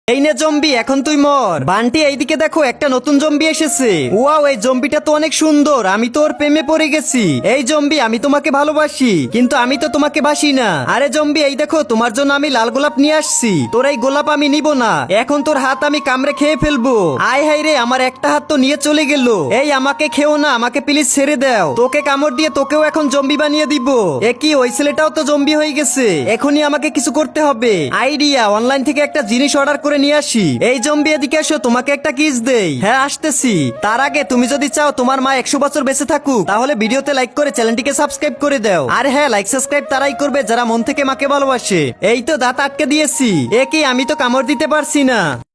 এই নে জম্বি, এখন তুই মর। বান্টি এইদিকে দেখো, একটা নতুন জম্বি এসেছে। ওয়াও, এই জম্বিটা তো অনেক সুন্দর, আমি তো ওর প্রেমে পড়ে গেছি। এই জম্বি, আমি তোমাকে ভালোবাসি, কিন্তু আমি তো তোমাকে বাসি না। আরে জম্বি, এই দেখো, তোমার জন্য আমি লাল গোলাপ নিয়ে আসছি। তোর এই গোলাপ আমি নিব না, এখন তোর হাত আমি কামড়ে খেয়ে ফেলবো। আয় হাই রে, আমার একটা হাত তো নিয়ে চলে গেল। এই আমাকে খেও না, আমাকে প্লিজ ছেড়ে দাও। তোকে কামড় দিয়ে তোকেও এখন জম্বি বানিয়ে দিব। এ কি, ওই ছেলেটাও তো জম্বি হয়ে গেছে। এখনই আমাকে কিছু করতে হবে। আইডিয়া, অনলাইন থেকে একটা জিনিস অর্ডার করে নিয়ে আসি। এই জম্বি এদিকে এসো, তোমাকে একটা কিস দেই। হ্যাঁ আসতেছি। তার আগে তুমি যদি চাও তোমার মা 100 বছর বেঁচে থাকুক, তাহলে ভিডিওতে লাইক করে চ্যানেলটিকে সাবস্ক্রাইব করে দাও। আর হ্যাঁ, লাইক সাবস্ক্রাইব তারাই করবে যারা মন থেকে মাকে ভালোবাসে। এই তো দাঁত আটকে দিয়েছি। এ কি, আমি তো কামড় দিতে পারছি না।